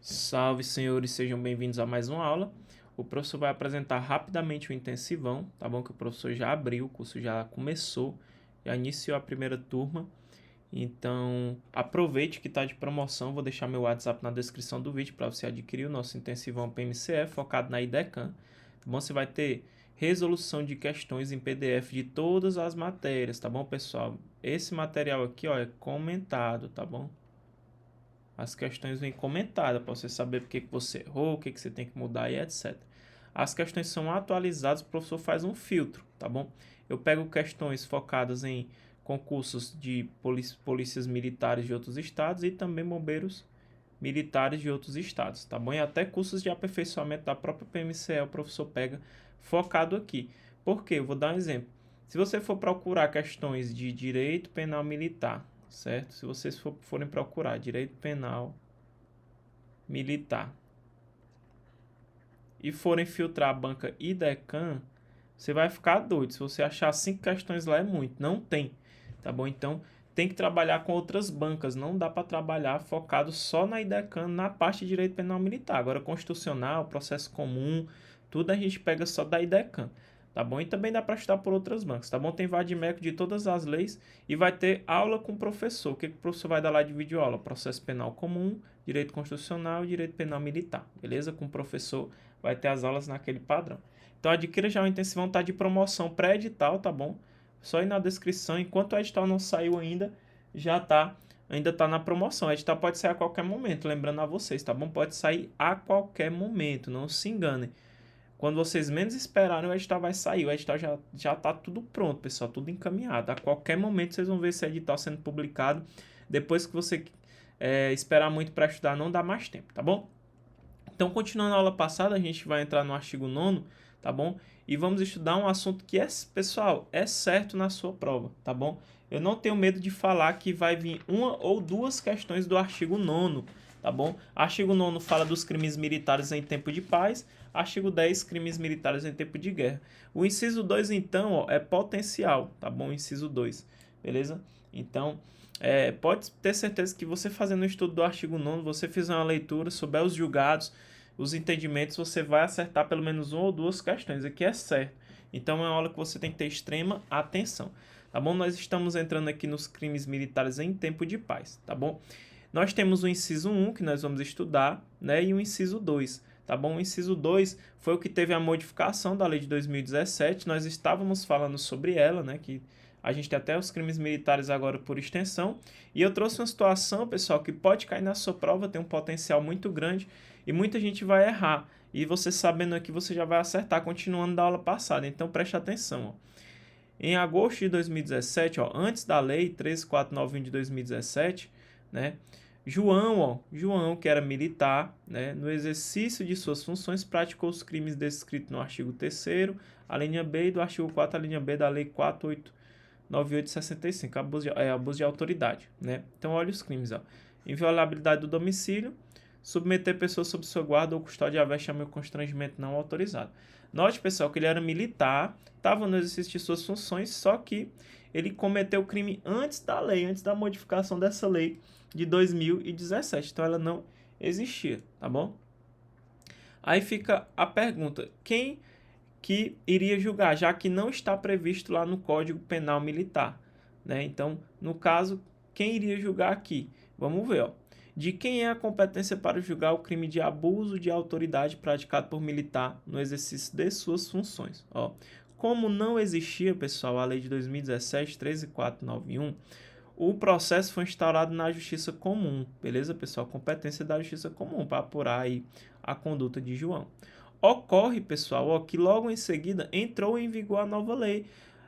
Salve, senhores, sejam bem-vindos a mais uma aula. O professor vai apresentar rapidamente o intensivão, tá bom? Que o professor já abriu, o curso já começou, já iniciou a primeira turma. Então, aproveite que está de promoção. Vou deixar meu WhatsApp na descrição do vídeo para você adquirir o nosso intensivão PMCE focado na IDECAM. Tá bom? Você vai ter resolução de questões em PDF de todas as matérias, tá bom, pessoal? Esse material aqui, ó, é comentado, tá bom? As questões vêm comentadas para você saber porque que você errou, o que você tem que mudar e etc. As questões são atualizadas, o professor faz um filtro, tá bom? Eu pego questões focadas em concursos de polícias militares de outros estados e também bombeiros militares de outros estados, tá bom? E até cursos de aperfeiçoamento da própria PMCE o professor pega focado aqui. Por quê? Eu vou dar um exemplo. Se você for procurar questões de direito penal militar, certo? Se vocês forem procurar direito penal militar e forem filtrar a banca IDECAM, você vai ficar doido. Se você achar 5 questões lá é muito, não tem, tá bom? Então tem que trabalhar com outras bancas, não dá para trabalhar focado só na IDECAM, na parte de direito penal militar. Agora constitucional, processo comum, tudo a gente pega só da IDECAM, tá bom? E também dá para estudar por outras bancas, tá bom? Tem vadimeco de todas as leis e vai ter aula com o professor. O que o professor vai dar lá de videoaula? Processo penal comum, direito constitucional e direito penal militar, beleza? Com o professor vai ter as aulas naquele padrão. Então adquira já o intensivão, tá de promoção pré-edital, tá bom? Só ir na descrição, enquanto o edital não saiu ainda, ainda tá na promoção. O edital pode sair a qualquer momento, lembrando a vocês, tá bom? Pode sair a qualquer momento, não se enganem. Quando vocês menos esperarem, o edital vai sair. O edital já tá tudo pronto, pessoal, tudo encaminhado. A qualquer momento vocês vão ver esse edital sendo publicado. Depois que você esperar muito para estudar, não dá mais tempo, tá bom? Então, continuando a aula passada, a gente vai entrar no artigo 9º, tá bom? E vamos estudar um assunto que pessoal, é certo na sua prova, tá bom? Eu não tenho medo de falar que vai vir uma ou duas questões do artigo 9º, tá bom? Artigo 9º fala dos crimes militares em tempo de paz, artigo 10, crimes militares em tempo de guerra. O inciso 2, então, ó, é potencial, tá bom? Inciso 2, beleza? Então, pode ter certeza que você fazendo o estudo do artigo 9º, você fizer uma leitura, souber os julgados, os entendimentos, você vai acertar pelo menos uma ou duas questões, aqui é certo. Então é uma aula que você tem que ter extrema atenção, tá bom? Nós estamos entrando aqui nos crimes militares em tempo de paz, tá bom? Nós temos o inciso 1, que nós vamos estudar, né, e o inciso 2, tá bom? O inciso 2 foi o que teve a modificação da lei de 2017, nós estávamos falando sobre ela, né, que a gente tem até os crimes militares agora por extensão, e eu trouxe uma situação, pessoal, que pode cair na sua prova, tem um potencial muito grande, e muita gente vai errar. E você sabendo aqui, você já vai acertar, continuando da aula passada. Então, preste atenção. Ó. Em agosto de 2017, ó, antes da lei 13491 de 2017, né, João, que era militar, né, no exercício de suas funções, praticou os crimes descritos no artigo 3º, a linha B, e do artigo 4, a linha B da lei 4898 de 65, abuso de autoridade. Né? Então, olha os crimes. Ó. Inviolabilidade do domicílio, submeter pessoas sob sua guarda ou custódia a vexame ou constrangimento não autorizado. Note, pessoal, que ele era militar, estava no exercício de suas funções, só que ele cometeu o crime antes da lei, antes da modificação dessa lei de 2017. Então, ela não existia, tá bom? Aí fica a pergunta, quem que iria julgar, já que não está previsto lá no Código Penal Militar, né? Então, no caso, quem iria julgar aqui? Vamos ver, ó. De quem é a competência para julgar o crime de abuso de autoridade praticado por militar no exercício de suas funções? Ó, como não existia, pessoal, a lei de 2017, 13491, o processo foi instaurado na Justiça Comum, beleza, pessoal? Competência da Justiça Comum para apurar aí a conduta de João. Ocorre, pessoal, ó, que logo em seguida entrou em vigor a nova lei.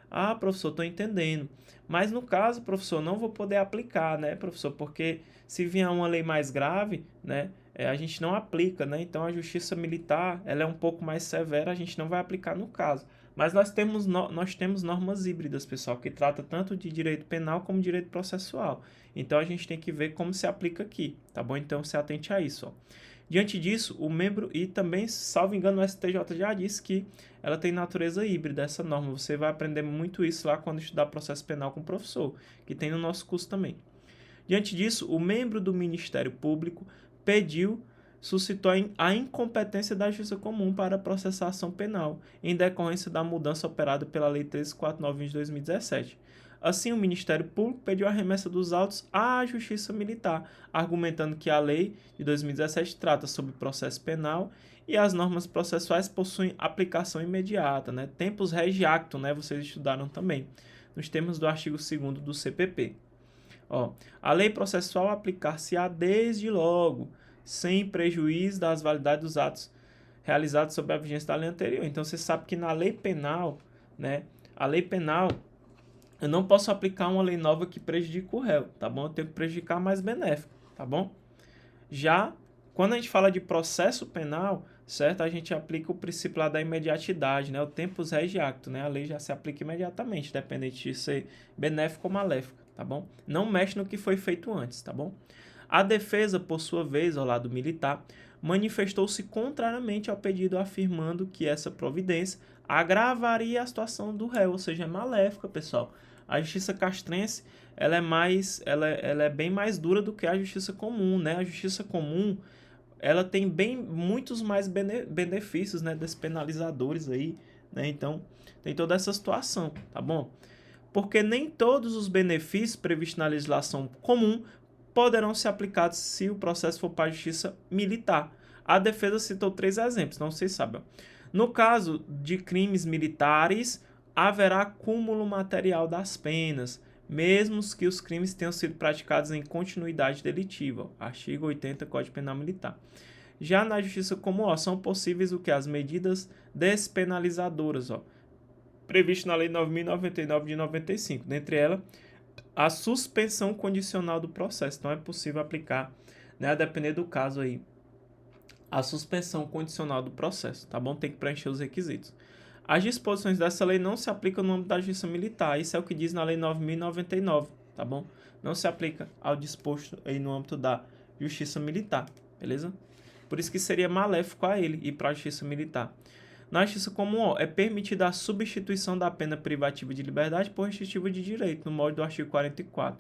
Ah, professor, estou entendendo. Mas no caso, professor, não vou poder aplicar, né, professor? Porque se vier uma lei mais grave, né, a gente não aplica, né? Então a justiça militar, ela é um pouco mais severa, a gente não vai aplicar no caso. Mas nós temos normas híbridas, pessoal, que trata tanto de direito penal como direito processual. Então a gente tem que ver como se aplica aqui, tá bom? Então se atente a isso, ó. Diante disso, o membro, e também, salvo engano, o STJ já disse que ela tem natureza híbrida, essa norma. Você vai aprender muito isso lá quando estudar processo penal com o professor, que tem no nosso curso também. Diante disso, o membro do Ministério Público pediu suscitou a incompetência da Justiça Comum para processar a ação penal, em decorrência da mudança operada pela Lei 13.491 de 2017. Assim, o Ministério Público pediu a remessa dos autos à Justiça Militar, argumentando que a lei de 2017 trata sobre processo penal e as normas processuais possuem aplicação imediata, né? Tempus regi actum, né? Vocês estudaram também, nos termos do artigo 2º do CPP. Ó, a lei processual aplicar-se-á desde logo, sem prejuízo das validades dos atos realizados sob a vigência da lei anterior. Então, você sabe que na lei penal, né? A lei penal, eu não posso aplicar uma lei nova que prejudique o réu, tá bom? Eu tenho que prejudicar mais benéfico, tá bom? Já, quando a gente fala de processo penal, certo? A gente aplica o princípio lá da imediatidade, né? O tempus regi actum, né? A lei já se aplica imediatamente, independente de ser benéfico ou maléfico, tá bom? Não mexe no que foi feito antes, tá bom? A defesa, por sua vez, ao lado militar, manifestou-se contrariamente ao pedido, afirmando que essa providência agravaria a situação do réu, ou seja, é maléfica, pessoal. A justiça castrense, ela é bem mais dura do que a justiça comum, né? A justiça comum, ela tem muitos mais benefícios, né, despenalizadores aí, né? Então, tem toda essa situação, tá bom? Porque nem todos os benefícios previstos na legislação comum poderão ser aplicados se o processo for para a justiça militar. A defesa citou 3 exemplos, não sei se sabem. No caso de crimes militares, haverá cúmulo material das penas, mesmo que os crimes tenham sido praticados em continuidade delitiva. Artigo 80 Código Penal Militar. Já na justiça comum, ó, são possíveis o que? As medidas despenalizadoras, ó, previsto na Lei 9.099 de 95. Dentre elas, a suspensão condicional do processo. Então, é possível aplicar, né, a depender do caso aí, a suspensão condicional do processo, tá bom? Tem que preencher os requisitos. As disposições dessa lei não se aplicam no âmbito da justiça militar. Isso é o que diz na Lei 9.099, tá bom? Não se aplica ao disposto aí no âmbito da justiça militar, beleza? Por isso que seria maléfico a ele ir para a justiça militar. Na justiça comum, ó, é permitida a substituição da pena privativa de liberdade por restritiva de direito, no modo do artigo 44.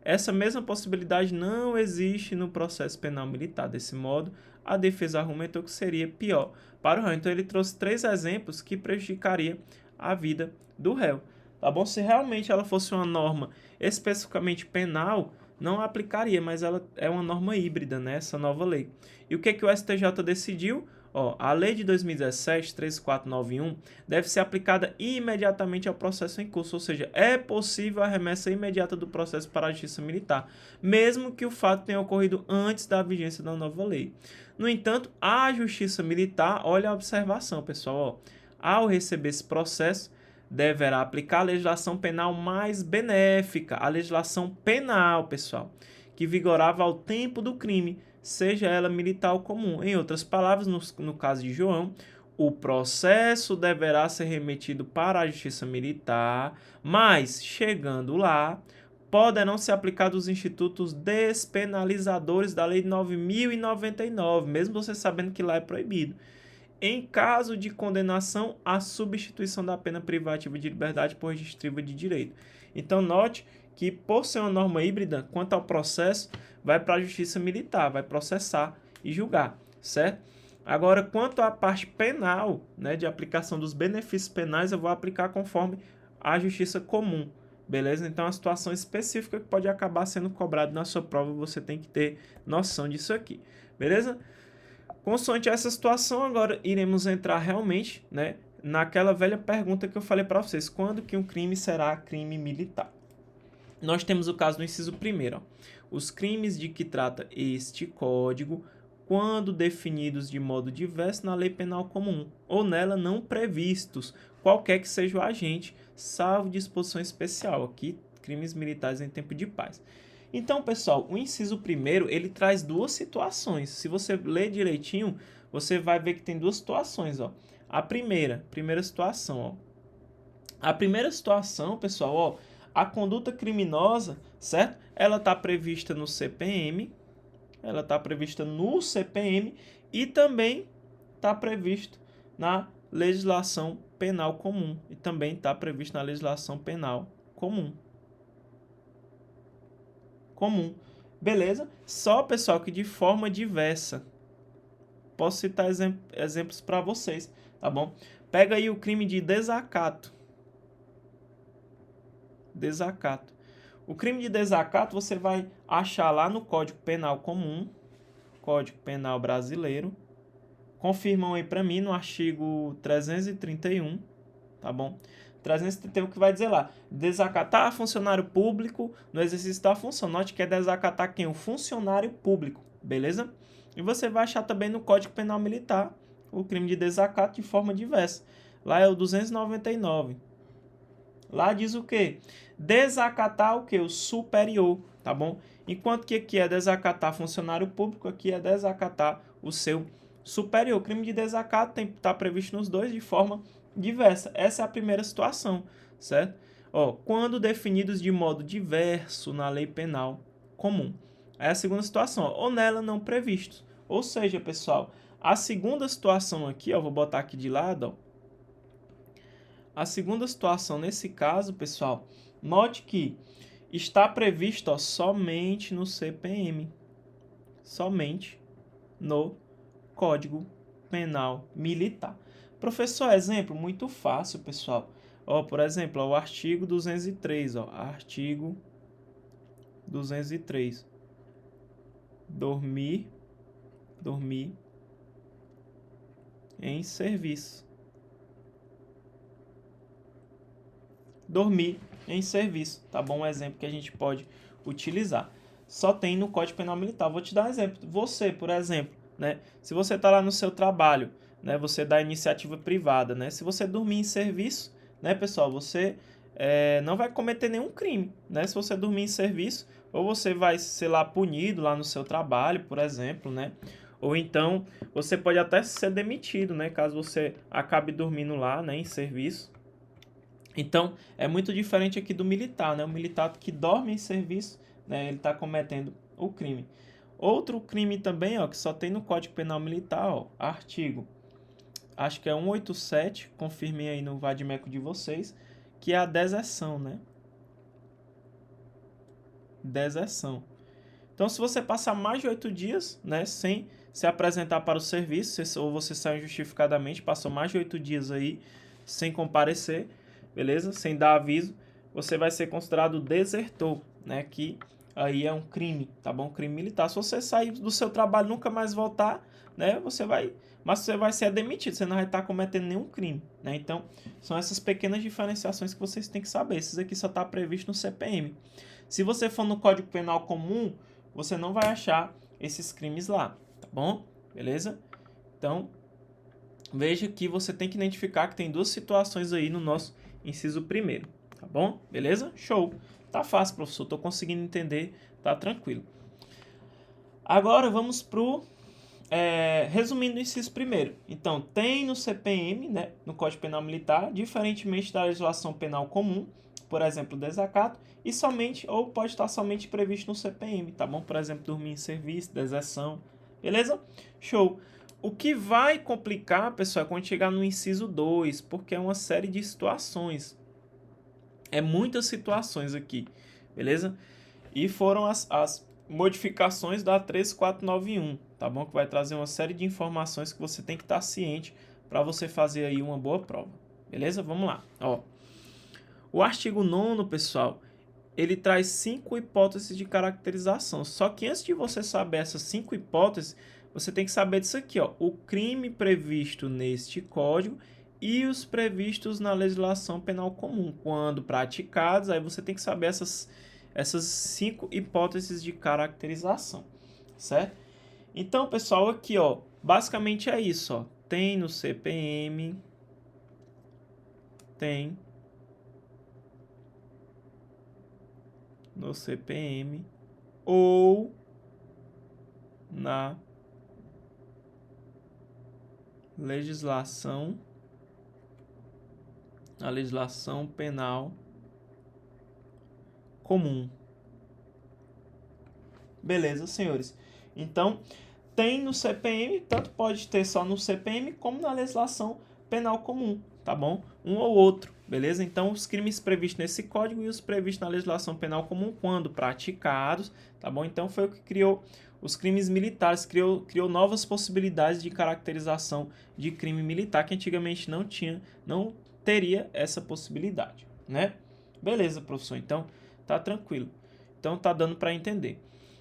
Essa mesma possibilidade não existe no processo penal militar. Desse modo, a defesa argumentou que seria pior para o réu. Então, ele trouxe 3 exemplos que prejudicaria a vida do réu. Tá bom? Se realmente ela fosse uma norma especificamente penal, não aplicaria, mas ela é uma norma híbrida, né? Essa nova lei. E o que o STJ decidiu? Ó, a lei de 2017, 13491, deve ser aplicada imediatamente ao processo em curso, ou seja, é possível a remessa imediata do processo para a justiça militar, mesmo que o fato tenha ocorrido antes da vigência da nova lei. No entanto, a justiça militar, olha a observação, pessoal, ó, ao receber esse processo, deverá aplicar a legislação penal mais benéfica, a legislação penal, pessoal, que vigorava ao tempo do crime, seja ela militar ou comum. Em outras palavras, no caso de João, o processo deverá ser remetido para a justiça militar, mas, chegando lá, poderão ser aplicados os institutos despenalizadores da Lei 9.099, mesmo você sabendo que lá é proibido. Em caso de condenação, a substituição da pena privativa de liberdade por restritiva de direito. Então, note que, por ser uma norma híbrida, quanto ao processo, vai para a justiça militar, vai processar e julgar, certo? Agora, quanto à parte penal, né, de aplicação dos benefícios penais, eu vou aplicar conforme a justiça comum, beleza? Então, é uma situação específica que pode acabar sendo cobrado na sua prova, você tem que ter noção disso aqui, beleza? Consoante essa situação, agora iremos entrar realmente, né, naquela velha pergunta que eu falei para vocês, quando que um crime será crime militar? Nós temos o caso do inciso 1º, ó. Os crimes de que trata este código, quando definidos de modo diverso na lei penal comum, ou nela não previstos, qualquer que seja o agente, salvo disposição especial, aqui, crimes militares em tempo de paz. Então, pessoal, o inciso 1º, ele traz 2 situações. Se você ler direitinho, você vai ver que tem 2 situações, ó. A primeira situação, ó. A primeira situação, pessoal, ó, a conduta criminosa, certo? Ela está prevista no CPM, e também está previsto na legislação penal comum, e também está previsto na legislação penal comum. Beleza? Só, pessoal, que de forma diversa, posso citar exemplos para vocês, tá bom? Pega aí o crime de desacato. Desacato. O crime de desacato você vai achar lá no Código Penal Comum, Código Penal Brasileiro. Confirmam aí para mim no artigo 331, tá bom? 331 que vai dizer lá, desacatar funcionário público no exercício da função. Note que é desacatar quem? O funcionário público, beleza? E você vai achar também no Código Penal Militar o crime de desacato de forma diversa. Lá é o 299. Lá diz o quê? Desacatar o quê? O superior, tá bom? Enquanto que aqui é desacatar funcionário público, aqui é desacatar o seu superior. O crime de desacato está previsto nos dois de forma diversa. Essa é a primeira situação, certo? Ó, quando definidos de modo diverso na lei penal comum. É a segunda situação, ó, ou nela não previstos. Ou seja, pessoal, a segunda situação aqui, ó, vou botar aqui de lado, ó. A segunda situação nesse caso, pessoal, note que está previsto, ó, somente no CPM, somente no Código Penal Militar. Professor, exemplo muito fácil, pessoal. Ó, por exemplo, ó, o artigo 203, ó, artigo 203. Dormir em serviço. Dormir em serviço, tá bom? Um exemplo que a gente pode utilizar. Só tem no Código Penal Militar. Vou te dar um exemplo. Você, por exemplo, né? Se você está lá no seu trabalho, né? Você dá iniciativa privada, né? Se você dormir em serviço, né, pessoal? Você não vai cometer nenhum crime, né? Se você dormir em serviço, ou você vai ser lá punido lá no seu trabalho, por exemplo, né? Ou então você pode até ser demitido, né? Caso você acabe dormindo lá, né? Em serviço. Então, é muito diferente aqui do militar, né? O militar que dorme em serviço, né? Ele está cometendo o crime. Outro crime também, ó, que só tem no Código Penal Militar, ó, artigo, acho que é 187, confirmem aí no vadimeco de vocês, que é a deserção, né? Deserção. Então, se você passar mais de 8 dias, né, sem se apresentar para o serviço, ou você saiu injustificadamente, passou mais de 8 dias aí sem comparecer, beleza? Sem dar aviso, você vai ser considerado desertor, né? Que aí é um crime, tá bom? Crime militar. Se você sair do seu trabalho e nunca mais voltar, né? Mas você vai ser demitido, você não vai estar cometendo nenhum crime, né? Então, são essas pequenas diferenciações que vocês têm que saber. Esses aqui só está previsto no CPM. Se você for no Código Penal Comum, você não vai achar esses crimes lá, tá bom? Beleza? Então, veja que você tem que identificar que tem duas situações aí no nosso inciso primeiro, tá bom? Beleza? Show! Tá fácil, professor, tô conseguindo entender, tá tranquilo. Agora vamos pro resumindo o inciso primeiro. Então, tem no CPM, né, no Código Penal Militar, diferentemente da legislação penal comum, por exemplo, desacato, e somente, ou pode estar somente previsto no CPM, tá bom? Por exemplo, dormir em serviço, deserção, beleza? Show! O que vai complicar, pessoal, é quando chegar no inciso 2, porque é uma série de situações. É muitas situações aqui, beleza? E foram as modificações da 13491, tá bom? Que vai trazer uma série de informações que você tem que estar ciente para você fazer aí uma boa prova, beleza? Vamos lá, ó. O artigo 9º, pessoal, ele traz 5 hipóteses de caracterização. Só que antes de você saber essas 5 hipóteses, você tem que saber disso aqui, ó. O crime previsto neste código e os previstos na legislação penal comum. Quando praticados, aí você tem que saber essas 5 hipóteses de caracterização, certo? Então, pessoal, aqui, ó, basicamente é isso, ó. Tem no CPM, tem no CPM ou na legislação penal comum. Beleza, senhores? Então, tem no CPM, tanto pode ter só no CPM como na legislação penal comum, tá bom? Um ou outro, beleza? Então, os crimes previstos nesse código e os previstos na legislação penal comum, quando praticados, tá bom? Então, foi o que criou os crimes militares, criou novas possibilidades de caracterização de crime militar que antigamente não teria essa possibilidade, né? Beleza, professor, então tá tranquilo. Então tá dando para entender.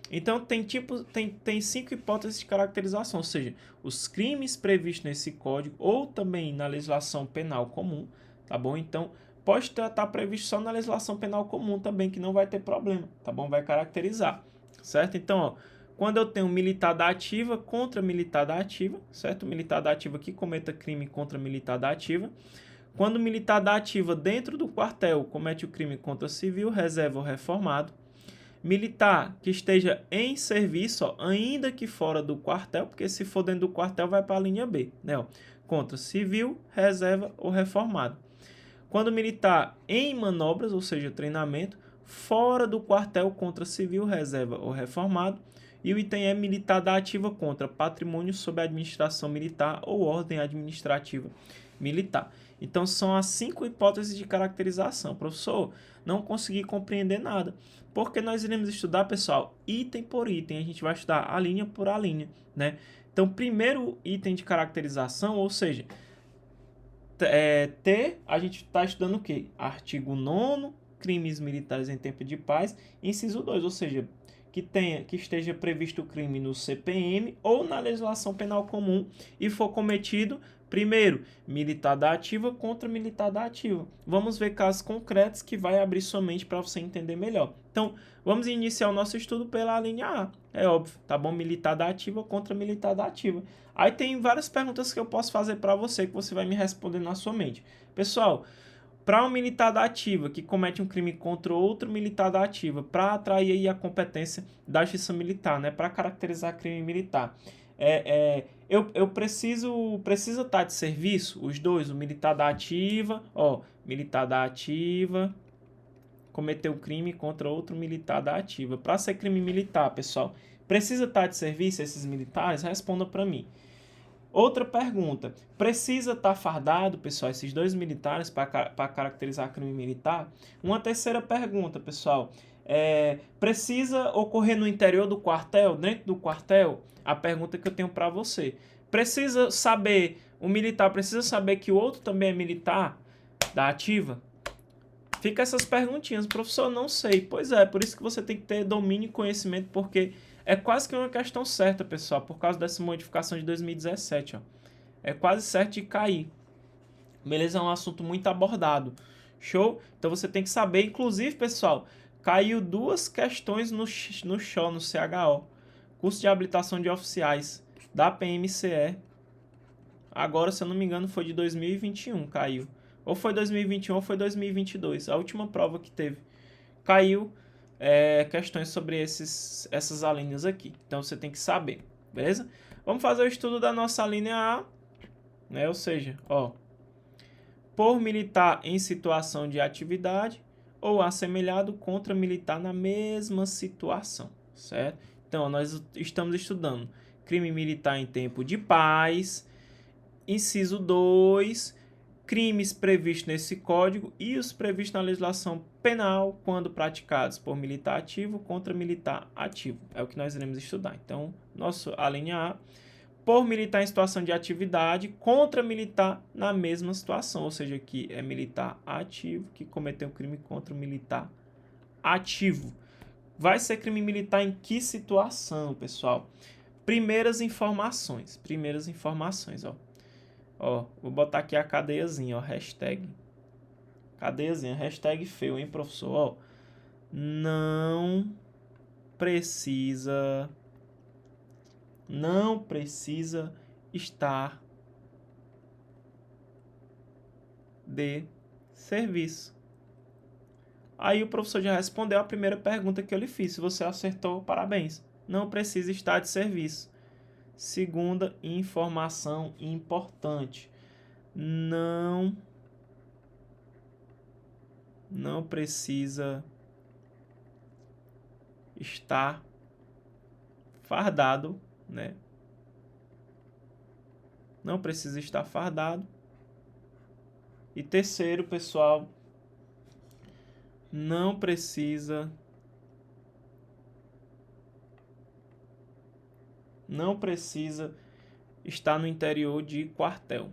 Então tem 5 hipóteses de caracterização, ou seja, os crimes previstos nesse código ou também na legislação penal comum, tá bom? Então pode estar previsto só na legislação penal comum também, que não vai ter problema, tá bom? Vai caracterizar, certo? Então, ó, quando eu tenho militar da ativa contra militar da ativa, certo? Militar da ativa que cometa crime contra militar da ativa. Quando o militar da ativa dentro do quartel comete o crime contra civil, reserva ou reformado. Militar que esteja em serviço, ó, ainda que fora do quartel, porque se for dentro do quartel vai para a linha B, né? Ó, contra civil, reserva ou reformado. Quando militar em manobras, ou seja, treinamento, fora do quartel contra civil, reserva ou reformado. E o item é militar da ativa contra patrimônio sob administração militar ou ordem administrativa militar. Então são as 5 hipóteses de caracterização. Professor, não consegui compreender nada. Porque nós iremos estudar, pessoal, item por item. A gente vai estudar a linha por a linha, né? Então, primeiro item de caracterização, ou seja, a gente está estudando o quê? Artigo 9º, crimes militares em tempo de paz, inciso 2, ou seja, que esteja previsto o crime no CPM ou na legislação penal comum e for cometido, primeiro, militar da ativa contra militar da ativa. Vamos ver casos concretos que vai abrir sua mente para você entender melhor. Então, vamos iniciar o nosso estudo pela linha A. É óbvio, tá bom? Militar da ativa contra militar da ativa. Aí tem várias perguntas que eu posso fazer para você que você vai me responder na sua mente. Pessoal, para um militar da ativa que comete um crime contra outro militar da ativa, para atrair aí a competência da justiça militar, né, para caracterizar crime militar, eu precisa estar de serviço, os dois, o militar da ativa, ó, militar da ativa cometeu um crime contra outro militar da ativa. Para ser crime militar, pessoal, precisa estar de serviço esses militares? Responda para mim. Outra pergunta, precisa estar fardado, pessoal, esses dois militares para caracterizar crime militar? Uma terceira pergunta, pessoal, precisa ocorrer no interior do quartel, dentro do quartel? A pergunta que eu tenho para você. O militar precisa saber que o outro também é militar da ativa? Fica essas perguntinhas, professor, não sei. Pois é, por isso que você tem que ter domínio e conhecimento, porque é quase que uma questão certa, pessoal, por causa dessa modificação de 2017, ó. É quase certo de cair. Beleza? É um assunto muito abordado. Show? Então você tem que saber. Inclusive, pessoal, caiu 2 questões no CHO, no CHO. Curso de habilitação de oficiais da PMCE. Agora, se eu não me engano, foi de 2021, caiu. Ou foi 2021 ou foi 2022. A última prova que teve. Caiu questões sobre essas alíneas aqui. Então você tem que saber, beleza? Vamos fazer o estudo da nossa linha A, né? Ou seja, ó, por militar em situação de atividade ou assemelhado contra militar na mesma situação, certo? Então, nós estamos estudando crime militar em tempo de paz, inciso 2, crimes previstos nesse código e os previstos na legislação penal quando praticados por militar ativo contra militar ativo. É o que nós iremos estudar. Então, a linha A, por militar em situação de atividade contra militar na mesma situação, ou seja, que é militar ativo que cometeu crime contra o militar ativo. Vai ser crime militar em que situação, pessoal? Primeiras informações, ó. Ó, vou botar aqui a cadeiazinha, ó, hashtag. Cadeiazinha, hashtag feio, hein, professor? Ó, não precisa estar de serviço. Aí o professor já respondeu a primeira pergunta que eu lhe fiz. Se você acertou, parabéns. Não precisa estar de serviço. Segunda informação importante. Não precisa estar fardado, né? Não precisa estar fardado. E terceiro, pessoal, não precisa Não precisa estar no interior de quartel.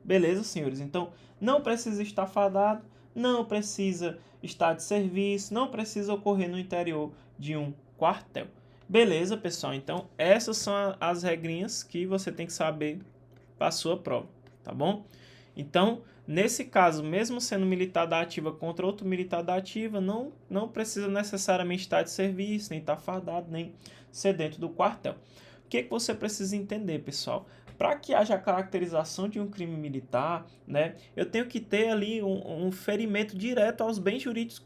Beleza, senhores? Então, não precisa estar fardado, não precisa estar de serviço, não precisa ocorrer no interior de um quartel. Beleza, pessoal? Então, essas são as regrinhas que você tem que saber para a sua prova, tá bom? Então, nesse caso, mesmo sendo militar da ativa contra outro militar da ativa, não precisa necessariamente estar de serviço, nem estar fardado, nem ser dentro do quartel. O que você precisa entender, pessoal? Para que haja a caracterização de um crime militar, né, eu tenho que ter ali um ferimento direto aos bens jurídicos,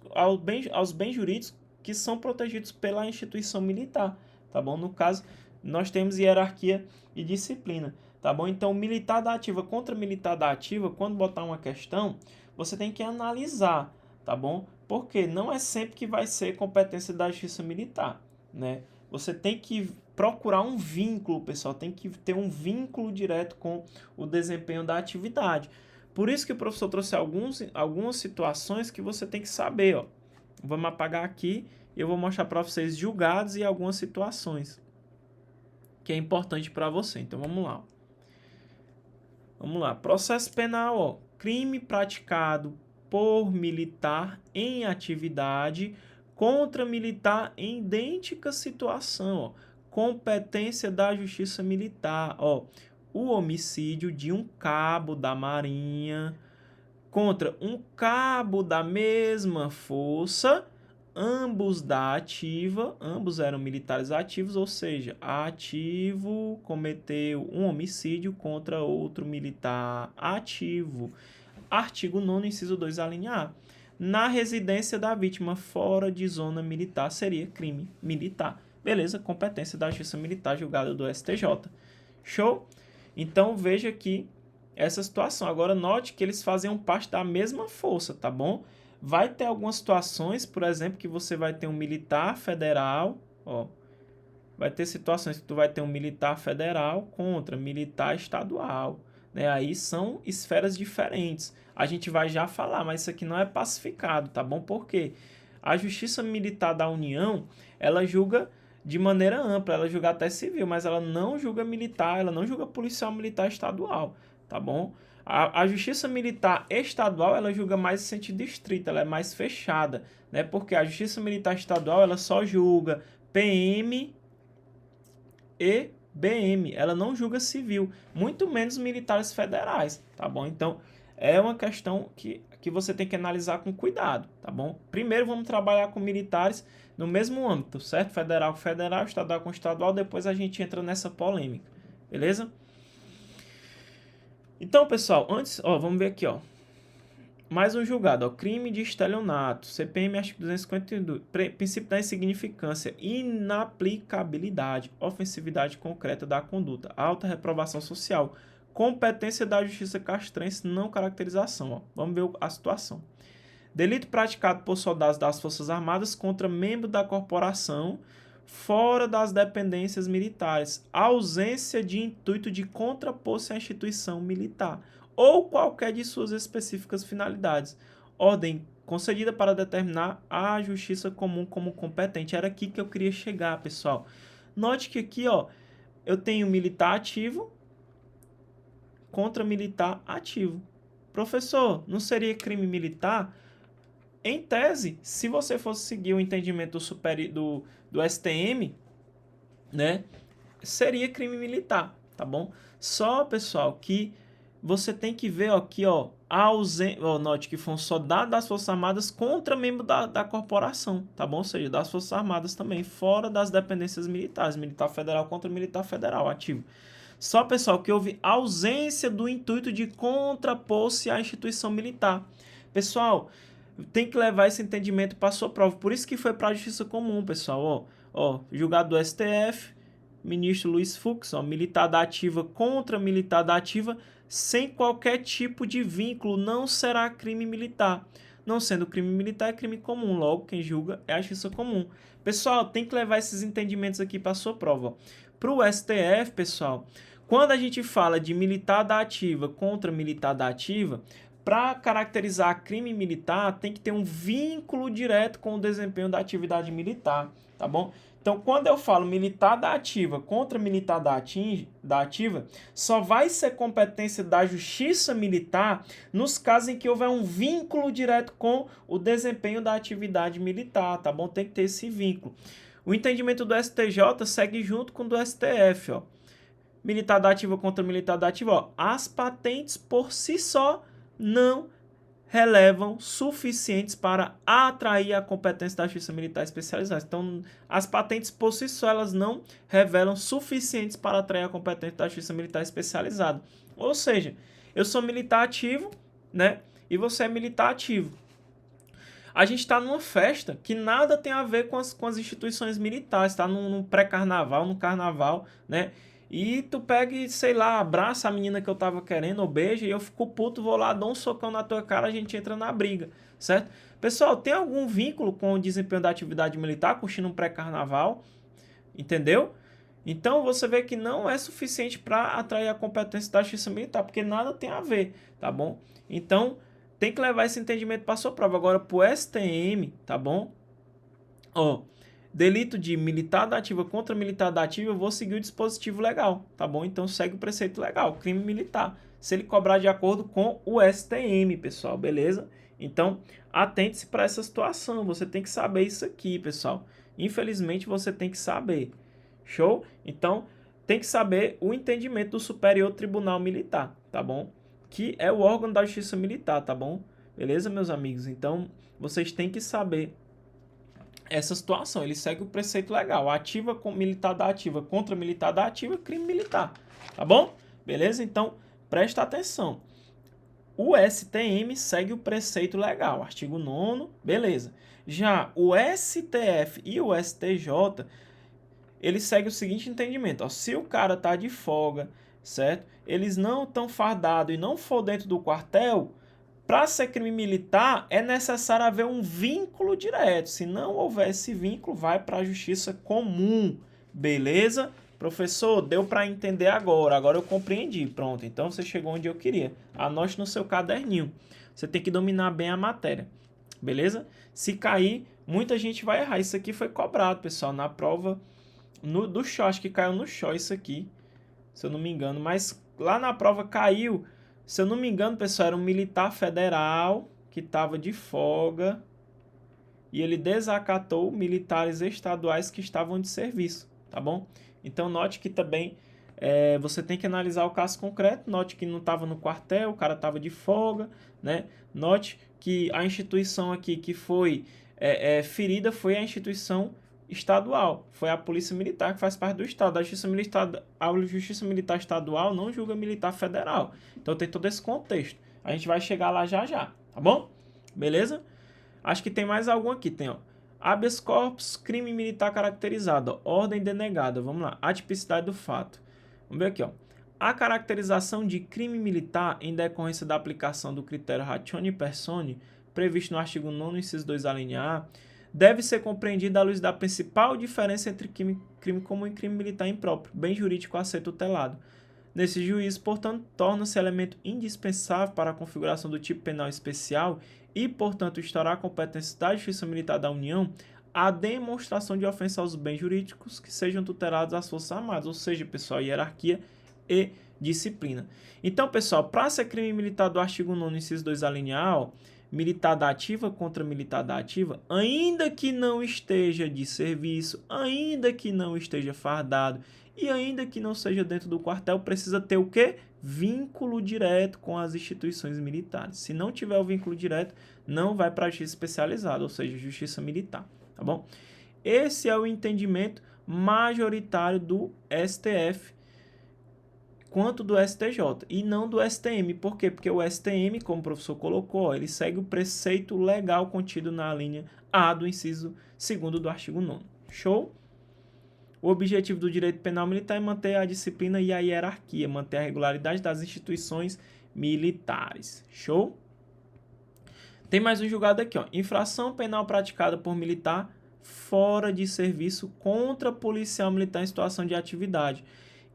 aos bens jurídicos que são protegidos pela instituição militar, tá bom? No caso, nós temos hierarquia e disciplina, tá bom? Então, militar da ativa contra militar da ativa, quando botar uma questão, você tem que analisar, tá bom? Porque não é sempre que vai ser competência da justiça militar, né? Você tem que procurar um vínculo, pessoal, tem que ter um vínculo direto com o desempenho da atividade. Por isso que o professor trouxe algumas situações que você tem que saber, ó. Vamos apagar aqui e eu vou mostrar para vocês julgados e algumas situações que é importante para você. Então, vamos lá. Vamos lá. Processo penal, ó. Crime praticado por militar em atividade contra militar em idêntica situação, ó. Competência da justiça militar, ó. O homicídio de um cabo da Marinha contra um cabo da mesma força, ambos da ativa, ambos eram militares ativos, ou seja, ativo cometeu um homicídio contra outro militar ativo. Artigo 9º, inciso 2, a linha A. Na residência da vítima fora de zona militar seria crime militar. Beleza? Competência da justiça militar julgada do STJ. Show? Então, veja aqui essa situação. Agora, note que eles faziam parte da mesma força, tá bom? Vai ter algumas situações, por exemplo, que você vai ter um militar federal, ó. Vai ter situações que tu vai ter um militar federal contra militar estadual, né? Aí são esferas diferentes. A gente vai já falar, mas isso aqui não é pacificado, tá bom? Por quê? A Justiça Militar da União, ela julga de maneira ampla, ela julga até civil, mas ela não julga militar, ela não julga policial militar estadual, tá bom? A Justiça Militar Estadual, ela julga mais em sentido estrito, ela é mais fechada, né? Porque a Justiça Militar Estadual, ela só julga PM e BM, ela não julga civil, muito menos militares federais, tá bom? Então, é uma questão que você tem que analisar com cuidado, tá bom? Primeiro, vamos trabalhar com militares no mesmo âmbito, certo? Federal com federal, estadual com estadual, depois a gente entra nessa polêmica, beleza? Então, pessoal, antes, ó, vamos ver aqui, ó. Mais um julgado, ó, crime de estelionato, CPM artigo 252, princípio da insignificância, inaplicabilidade, ofensividade concreta da conduta, alta reprovação social, competência da justiça castrense, não caracterização, ó. Vamos ver a situação. Delito praticado por soldados das Forças Armadas contra membro da corporação fora das dependências militares, ausência de intuito de contrapor-se à instituição militar ou qualquer de suas específicas finalidades. Ordem concedida para determinar a justiça comum como competente. Era aqui que eu queria chegar, pessoal. Note que aqui, ó, eu tenho militar ativo contra militar ativo. Professor, não seria crime militar? Em tese, se você fosse seguir o entendimento do STM, né, seria crime militar, tá bom? Só, pessoal, que você tem que ver aqui, ó, note que foi um soldado das Forças Armadas contra membro da corporação, tá bom? Ou seja, das Forças Armadas também, fora das dependências militares, militar federal contra militar federal ativo. Só, pessoal, que houve ausência do intuito de contrapor-se à instituição militar. Pessoal, tem que levar esse entendimento para a sua prova. Por isso que foi para a justiça comum, pessoal. Ó, julgado do STF, ministro Luiz Fux, ó, militar da ativa contra militar da ativa, sem qualquer tipo de vínculo, não será crime militar. Não sendo crime militar, é crime comum. Logo, quem julga é a justiça comum. Pessoal, tem que levar esses entendimentos aqui para a sua prova. Para o STF, pessoal, quando a gente fala de militar da ativa contra militar da ativa, para caracterizar crime militar, tem que ter um vínculo direto com o desempenho da atividade militar, tá bom? Então, quando eu falo militar da ativa contra militar da ativa, só vai ser competência da justiça militar nos casos em que houver um vínculo direto com o desempenho da atividade militar, tá bom? Tem que ter esse vínculo. O entendimento do STJ segue junto com o do STF, ó. Militar da ativa contra militar da ativa, ó. As patentes por si só não relevam suficientes para atrair a competência da justiça militar especializada. Então, as patentes por si só, elas não revelam suficientes para atrair a competência da justiça militar especializada. Ou seja, eu sou militar ativo, né? E você é militar ativo. A gente está numa festa que nada tem a ver com as instituições militares, está num pré-carnaval, no carnaval, né? E tu pega e, sei lá, abraça a menina que eu tava querendo, ou beija, e eu fico puto, vou lá, dou um socão na tua cara, a gente entra na briga, certo? Pessoal, tem algum vínculo com o desempenho da atividade militar, curtindo um pré-carnaval, entendeu? Então você vê que não é suficiente para atrair a competência da justiça militar, porque nada tem a ver, tá bom? Então tem que levar esse entendimento para sua prova. Agora, pro STM, tá bom? Ó, delito de militar da ativa contra militar da ativa, eu vou seguir o dispositivo legal, tá bom? Então segue o preceito legal, crime militar. Se ele cobrar de acordo com o STM, pessoal, beleza? Então, atente-se para essa situação. Você tem que saber isso aqui, pessoal. Infelizmente, você tem que saber. Show? Então, tem que saber o entendimento do Superior Tribunal Militar, tá bom? Que é o órgão da Justiça Militar, tá bom? Beleza, meus amigos? Então, vocês têm que saber essa situação. Ele segue o preceito legal. Ativa com militar da ativa contra militar da ativa, crime militar. Tá bom? Beleza? Então, presta atenção. O STM segue o preceito legal. Artigo 9º, beleza. Já o STF e o STJ, ele segue o seguinte entendimento. Ó, se o cara tá de folga, certo? Eles não estão fardados e não for dentro do quartel, para ser crime militar, é necessário haver um vínculo direto. Se não houver esse vínculo, vai para a justiça comum. Beleza? Professor, deu para entender agora. Agora eu compreendi. Pronto, então você chegou onde eu queria. Anote no seu caderninho. Você tem que dominar bem a matéria. Beleza? Se cair, muita gente vai errar. Isso aqui foi cobrado, pessoal, na prova do Xó. Acho que caiu no Xó isso aqui, se eu não me engano. Mas lá na prova caiu... Se eu não me engano, pessoal, era um militar federal que estava de folga e ele desacatou militares estaduais que estavam de serviço, tá bom? Então, note que também você tem que analisar o caso concreto. Note que não estava no quartel, o cara estava de folga, né? Note que a instituição aqui que foi ferida foi a instituição estadual, foi a Polícia Militar, que faz parte do Estado. A Justiça Militar Estadual não julga militar federal. Então tem todo esse contexto. A gente vai chegar lá já já, tá bom? Beleza? Acho que tem mais algum aqui. Tem, ó, habeas corpus, crime militar caracterizado, ó, ordem denegada. Vamos lá, atipicidade do fato. Vamos ver aqui, ó. A caracterização de crime militar em decorrência da aplicação do critério ratione persone, previsto no artigo 9º, inciso 2, alínea A, deve ser compreendida à luz da principal diferença entre crime comum e crime militar impróprio, bem jurídico a ser tutelado. Nesse juízo, portanto, torna-se elemento indispensável para a configuração do tipo penal especial e, portanto, instaurar a competência da Justiça Militar da União a demonstração de ofensa aos bens jurídicos que sejam tutelados às Forças Armadas, ou seja, pessoal, hierarquia e disciplina. Então, pessoal, para ser crime militar do artigo 9º, inciso 2, alínea A, ó, militar da ativa contra militar da ativa, ainda que não esteja de serviço, ainda que não esteja fardado e ainda que não seja dentro do quartel, precisa ter o quê? Vínculo direto com as instituições militares. Se não tiver o vínculo direto, não vai para a justiça especializada, ou seja, justiça militar, tá bom? Esse é o entendimento majoritário do STF quanto do STJ e não do STM. Por quê? Porque o STM, como o professor colocou, ele segue o preceito legal contido na linha A do inciso 2º do artigo 9º. Show? O objetivo do direito penal militar é manter a disciplina e a hierarquia, manter a regularidade das instituições militares. Show? Tem mais um julgado aqui, ó. Infração penal praticada por militar fora de serviço contra policial militar em situação de atividade.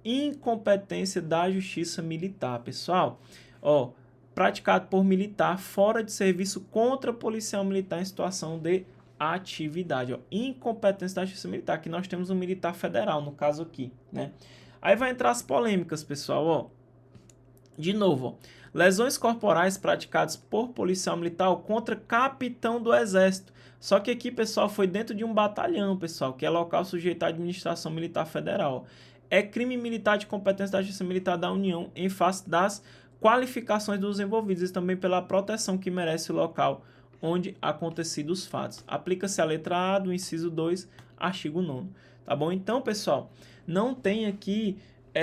Incompetência da justiça militar, pessoal. Ó, praticado por militar fora de serviço contra policial militar em situação de atividade. Ó. Incompetência da Justiça Militar, que nós temos um militar federal, no caso aqui, né? Aí vai entrar as polêmicas, pessoal, ó. De novo, ó. Lesões corporais praticadas por policial militar contra capitão do Exército. Só que aqui, pessoal, foi dentro de um batalhão, pessoal, que é local sujeito à administração militar federal. É crime militar de competência da Justiça Militar da União em face das qualificações dos envolvidos e também pela proteção que merece o local onde acontecidos os fatos. Aplica-se a letra A do inciso 2, artigo 9º. Tá bom? Então, pessoal, não tem aqui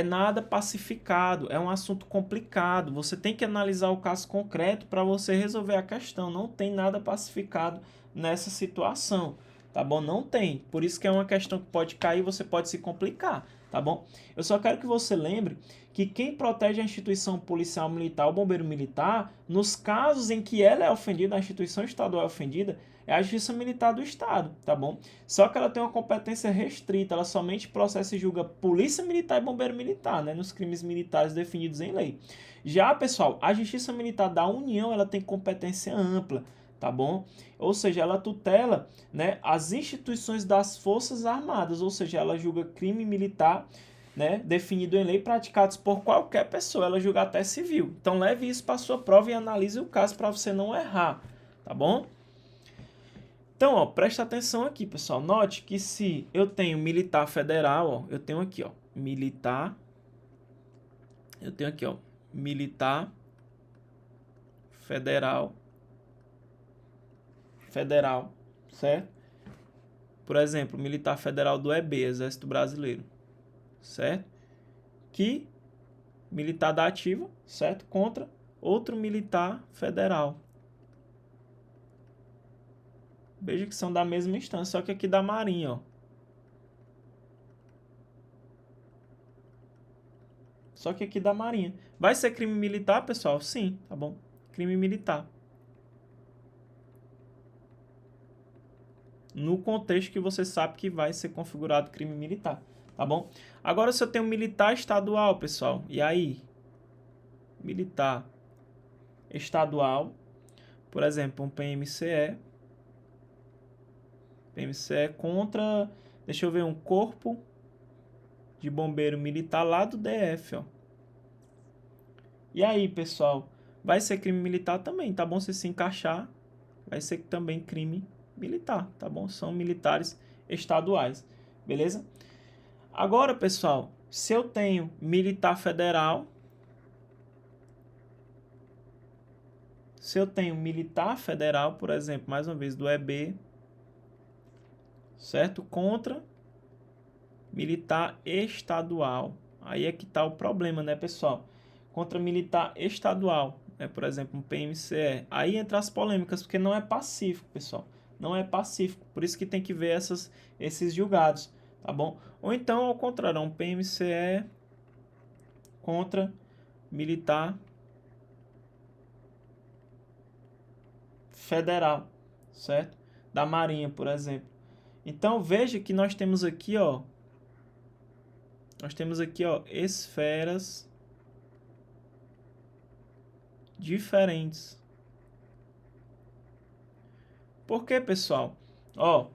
nada pacificado, é um assunto complicado. Você tem que analisar o caso concreto para você resolver a questão. Não tem nada pacificado nessa situação, tá bom? Não tem. Por isso que é uma questão que pode cair, você pode se complicar, tá bom? Eu só quero que você lembre que quem protege a instituição policial militar ou bombeiro militar, nos casos em que ela é ofendida, a instituição estadual é ofendida, é a Justiça Militar do Estado, tá bom? Só que ela tem uma competência restrita, ela somente processa e julga Polícia Militar e Bombeiro Militar, né, nos crimes militares definidos em lei. Já, pessoal, a Justiça Militar da União, ela tem competência ampla, tá bom? Ou seja, ela tutela, né, as instituições das Forças Armadas, ou seja, ela julga crime militar, né, definido em lei, praticados por qualquer pessoa, ela julga até civil. Então leve isso para sua prova e analise o caso para você não errar, tá bom? Então, ó, presta atenção aqui, pessoal. Note que se eu tenho militar federal, ó, eu tenho aqui, ó, militar. Eu tenho aqui, ó, militar federal. Federal, certo? Por exemplo, militar federal do EB, Exército Brasileiro, certo? Que militar da ativa, certo? Contra outro militar federal. Veja que são da mesma instância, só que aqui da Marinha, ó. Só que aqui da Marinha. Vai ser crime militar, pessoal? Sim, tá bom? Crime militar. No contexto que você sabe que vai ser configurado crime militar, tá bom? Agora, se eu tenho militar estadual, pessoal, e aí? Militar estadual, por exemplo, um PMCE contra, deixa eu ver, um corpo de bombeiro militar lá do DF, ó. E aí, pessoal, vai ser crime militar também, tá bom? Se encaixar, vai ser também crime militar, tá bom? São militares estaduais, beleza? Agora, pessoal, se eu tenho militar federal, por exemplo, mais uma vez, do EB, certo? Contra militar estadual. Aí é que tá o problema, né, pessoal? Contra militar estadual, né? Por exemplo, um PMCE. Aí entra as polêmicas, porque não é pacífico, pessoal. Não é pacífico. Por isso que tem que ver esses julgados, tá bom? Ou então, ao contrário, um PMCE contra militar federal, certo? Da Marinha, por exemplo. Então, veja que nós temos aqui, ó, esferas diferentes. Por quê, pessoal? Ó,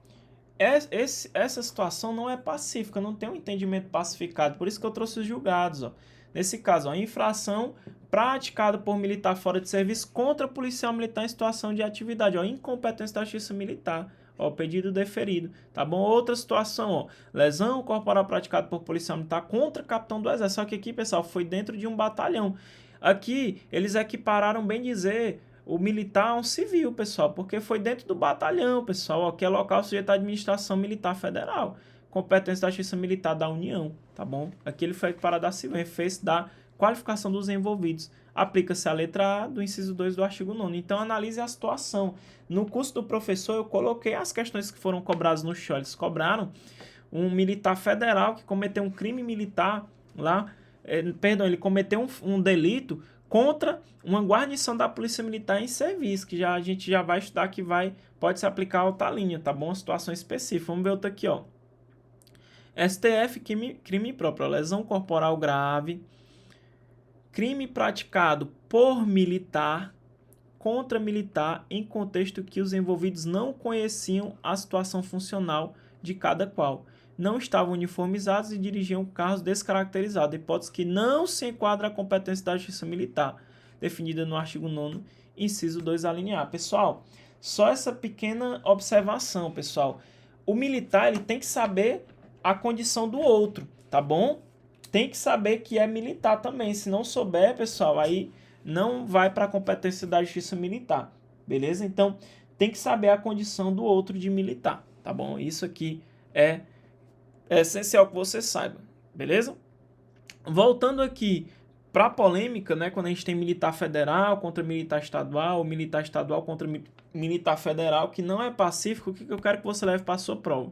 essa situação não é pacífica, não tem um entendimento pacificado, por isso que eu trouxe os julgados, ó. Nesse caso, ó, infração praticada por militar fora de serviço contra policial militar em situação de atividade, ó, incompetência da Justiça Militar. Ó, pedido deferido, tá bom? Outra situação, ó, lesão corporal praticada por policial militar contra capitão do Exército. Só que aqui, pessoal, foi dentro de um batalhão. Aqui, eles equipararam, bem dizer, o militar a um civil, pessoal, porque foi dentro do batalhão, pessoal, ó, que é local sujeito à administração militar federal. Competência da Justiça Militar da União, tá bom? Aqui ele foi equiparado a civil, efeito da qualificação dos envolvidos. Aplica-se a letra A do inciso 2 do artigo 9º. Então, analise a situação. No curso do professor, eu coloquei as questões que foram cobradas no show. Eles cobraram um militar federal que cometeu um crime militar lá. Ele cometeu um delito contra uma guarnição da Polícia Militar em serviço, que a gente já vai estudar que pode se aplicar a outra linha, tá bom? Uma situação específica. Vamos ver outra aqui, ó. STF, crime próprio, lesão corporal grave, crime praticado por militar contra militar em contexto que os envolvidos não conheciam a situação funcional de cada qual, não estavam uniformizados e dirigiam carros descaracterizados, hipótese que não se enquadra a competência da Justiça Militar, definida no artigo 9º, inciso 2, alínea A. Pessoal, só essa pequena observação, pessoal. O militar, ele tem que saber a condição do outro, tá bom? Tem que saber que é militar também. Se não souber, pessoal, aí não vai para a competência da Justiça Militar, beleza? Então, tem que saber a condição do outro de militar, tá bom? Isso aqui é essencial que você saiba, beleza? Voltando aqui para a polêmica, né, quando a gente tem militar federal contra militar estadual, ou militar estadual contra militar federal, que não é pacífico, o que eu quero que você leve para a sua prova?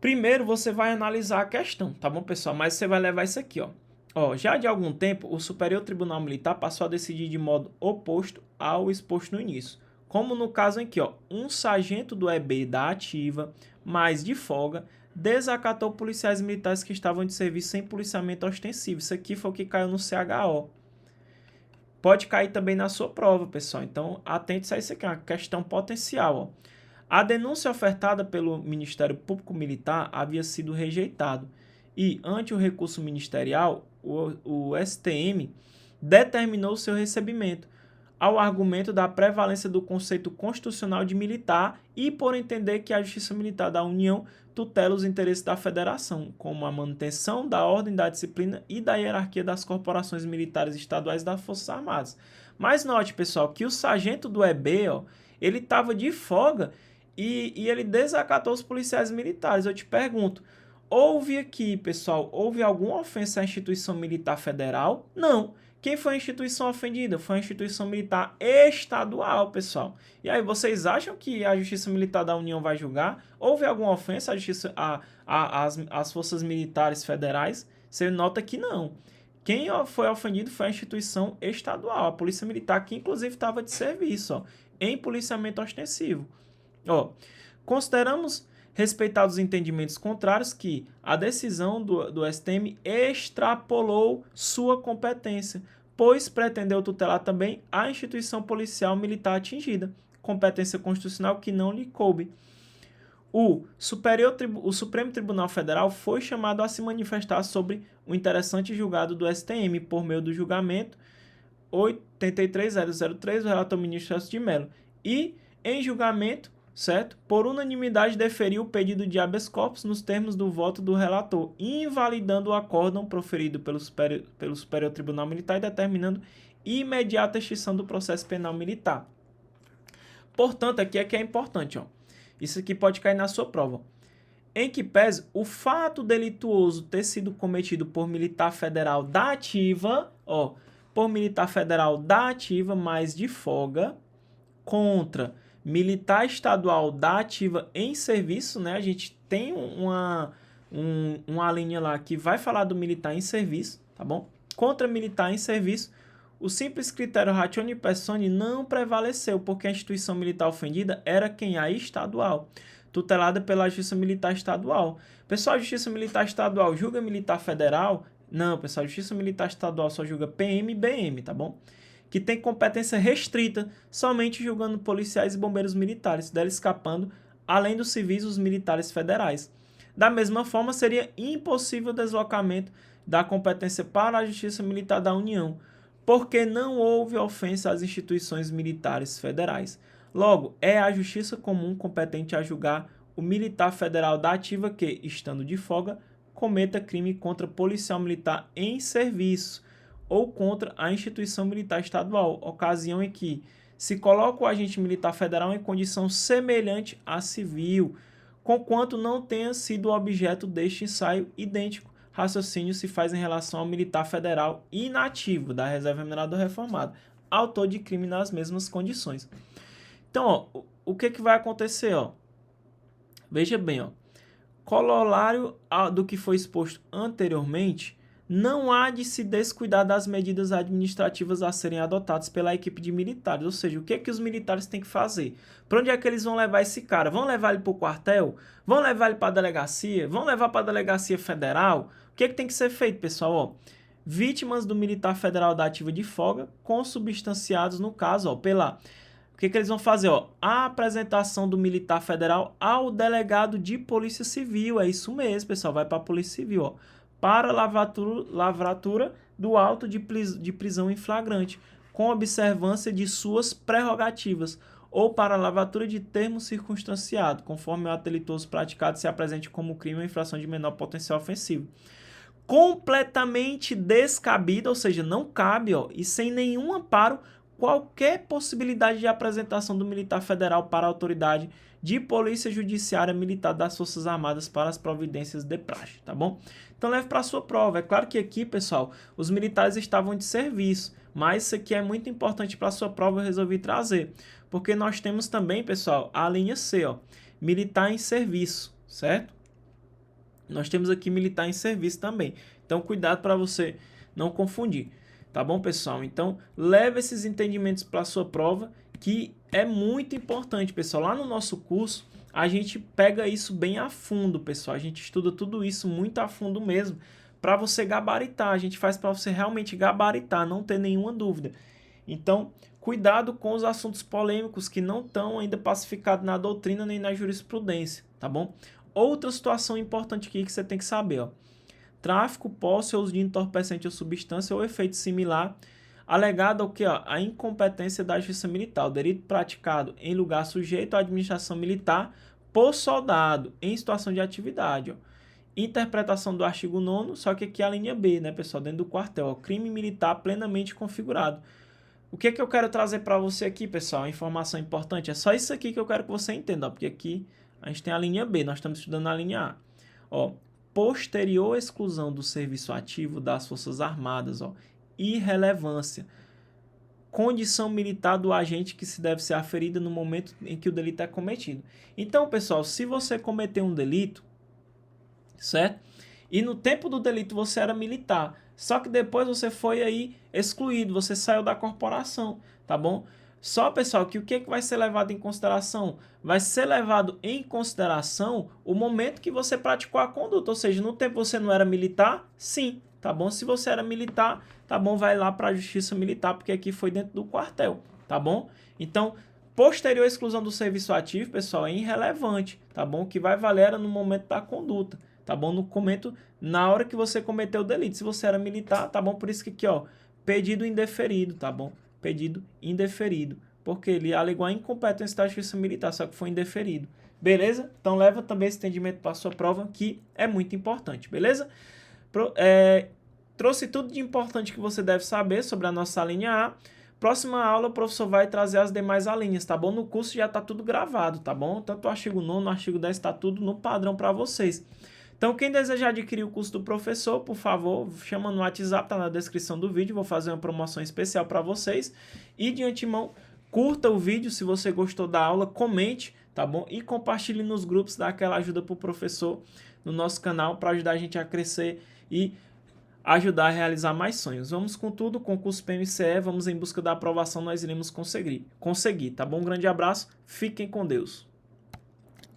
Primeiro, você vai analisar a questão, tá bom, pessoal? Mas você vai levar isso aqui, ó. Já de algum tempo, o Superior Tribunal Militar passou a decidir de modo oposto ao exposto no início. Como no caso aqui, ó, um sargento do EB da ativa, mas de folga, desacatou policiais militares que estavam de serviço sem policiamento ostensivo. Isso aqui foi o que caiu no CHO. Pode cair também na sua prova, pessoal. Então, atente a isso aqui, é uma questão potencial, ó. A denúncia ofertada pelo Ministério Público Militar havia sido rejeitada e, ante o recurso ministerial, o STM determinou seu recebimento, ao argumento da prevalência do conceito constitucional de militar e por entender que a Justiça Militar da União tutela os interesses da Federação, como a manutenção da ordem, da disciplina e da hierarquia das corporações militares estaduais das Forças Armadas. Mas note, pessoal, que o sargento do EB, ó, ele estava de folga e ele desacatou os policiais militares. Eu te pergunto, houve aqui, pessoal, houve alguma ofensa à instituição militar federal? Não. Quem foi a instituição ofendida? Foi a instituição militar estadual, pessoal. E aí, vocês acham que a Justiça Militar da União vai julgar? Houve alguma ofensa às forças militares federais? Você nota que não. Quem foi ofendido foi a instituição estadual, a Polícia Militar, que inclusive estava de serviço, ó, em policiamento ostensivo. Consideramos, respeitados os entendimentos contrários, que a decisão do STM extrapolou sua competência, pois pretendeu tutelar também a instituição policial militar atingida, competência constitucional que não lhe coube. O Supremo Tribunal Federal foi chamado a se manifestar sobre o interessante julgado do STM por meio do julgamento 83003 do relator ministro Celso de Mello e, em julgamento, certo? Por unanimidade, deferiu o pedido de habeas corpus nos termos do voto do relator, invalidando o acórdão proferido pelo Superior Tribunal Militar e determinando imediata extinção do processo penal militar. Portanto, aqui é que é importante, ó. Isso aqui pode cair na sua prova. Em que pese o fato delituoso ter sido cometido por militar federal da ativa, mas de folga, contra militar estadual da ativa em serviço, né? A gente tem uma linha lá que vai falar do militar em serviço, tá bom? Contra militar em serviço, o simples critério ratione persone não prevaleceu, porque a instituição militar ofendida era quem? A estadual, tutelada pela Justiça Militar Estadual. Pessoal, a Justiça Militar Estadual julga militar federal? Não, pessoal, a Justiça Militar Estadual só julga PM e BM, tá bom? Que tem competência restrita, somente julgando policiais e bombeiros militares, dela escapando, além dos civis, os militares federais. Da mesma forma, seria impossível o deslocamento da competência para a Justiça Militar da União, porque não houve ofensa às instituições militares federais. Logo, é a Justiça Comum competente a julgar o militar federal da ativa que, estando de folga, cometa crime contra policial militar em serviço, ou contra a instituição militar estadual, ocasião em que se coloca o agente militar federal em condição semelhante a civil, conquanto não tenha sido objeto deste ensaio idêntico. Raciocínio se faz em relação ao militar federal inativo da Reserva Emerada Reformada, autor de crime nas mesmas condições. Então, o que vai acontecer? Veja bem, corolário do que foi exposto anteriormente, não há de se descuidar das medidas administrativas a serem adotadas pela equipe de militares. Ou seja, o que os militares têm que fazer? Para onde é que eles vão levar esse cara? Vão levar ele para o quartel? Vão levar ele para a delegacia? Vão levar para a delegacia federal? O que tem que ser feito, pessoal? vítimas do militar federal da ativa de folga, consubstanciados no caso, ó, pela... O que eles vão fazer? Ó? A apresentação do militar federal ao delegado de polícia civil. É isso mesmo, pessoal. Vai para a polícia civil. Ó. Para lavratura do auto de prisão em flagrante, com observância de suas prerrogativas, ou para lavratura de termo circunstanciado, conforme o ato delituoso praticado se apresente como crime ou infração de menor potencial ofensivo. Completamente descabido, ou seja, não cabe, ó, e sem nenhum amparo, qualquer possibilidade de apresentação do militar federal para a autoridade de polícia judiciária militar das Forças Armadas para as providências de praxe, tá bom? Então leve para a sua prova. É claro que aqui, pessoal, os militares estavam de serviço, mas isso aqui é muito importante para a sua prova, eu resolvi trazer. Porque nós temos também, pessoal, a linha C, ó, militar em serviço, certo? Nós temos aqui militar em serviço também. Então cuidado para você não confundir. Tá bom, pessoal? Então, leve esses entendimentos para a sua prova, que é muito importante, pessoal. Lá no nosso curso, a gente pega isso bem a fundo, pessoal. A gente estuda tudo isso muito a fundo mesmo, para você gabaritar. A gente faz para você realmente gabaritar, não ter nenhuma dúvida. Então, cuidado com os assuntos polêmicos que não estão ainda pacificados na doutrina nem na jurisprudência, tá bom? Outra situação importante aqui que você tem que saber, ó. Tráfico, posse ou uso de entorpecente ou substância ou efeito similar, alegado ao que? A incompetência da justiça militar, o delito praticado em lugar sujeito à administração militar por soldado em situação de atividade. Ó. Interpretação do artigo 9º, só que aqui é a linha B, né, pessoal, dentro do quartel, ó, crime militar plenamente configurado. O que eu quero trazer para você aqui, pessoal? Informação importante, é só isso aqui que eu quero que você entenda, ó, porque aqui a gente tem a linha B, nós estamos estudando a linha A. Ó, posterior exclusão do serviço ativo das Forças Armadas, ó, irrelevância, condição militar do agente que se deve ser aferida no momento em que o delito é cometido. Então, pessoal, se você cometer um delito, certo? E no tempo do delito você era militar, só que depois você foi aí excluído, você saiu da corporação, tá bom? Só, pessoal, que o que vai ser levado em consideração? Vai ser levado em consideração o momento que você praticou a conduta, ou seja, no tempo você não era militar? Sim, tá bom? Se você era militar, tá bom? Vai lá para a justiça militar, porque aqui foi dentro do quartel, tá bom? Então, posterior exclusão do serviço ativo, pessoal, é irrelevante, tá bom? O que vai valer era no momento da conduta, tá bom? No momento, na hora que você cometeu o delito. Se você era militar, tá bom? Por isso que aqui, ó, pedido indeferido, tá bom? Pedido indeferido, porque ele alegou a incompetência da justiça militar, só que foi indeferido. Beleza? Então leva também esse entendimento para a sua prova, que é muito importante, beleza? Trouxe tudo de importante que você deve saber sobre a nossa linha A. Próxima aula o professor vai trazer as demais alíneas, tá bom? No curso já está tudo gravado, tá bom? Tanto o artigo 9º, o artigo 10 está tudo no padrão para vocês. Então, quem desejar adquirir o curso do professor, por favor, chama no WhatsApp, tá na descrição do vídeo, vou fazer uma promoção especial para vocês. E de antemão, curta o vídeo se você gostou da aula, comente, tá bom? E compartilhe nos grupos, dá aquela ajuda pro professor no nosso canal para ajudar a gente a crescer e ajudar a realizar mais sonhos. Vamos com tudo, concurso PMCE, vamos em busca da aprovação, nós iremos conseguir, tá bom? Um grande abraço, fiquem com Deus.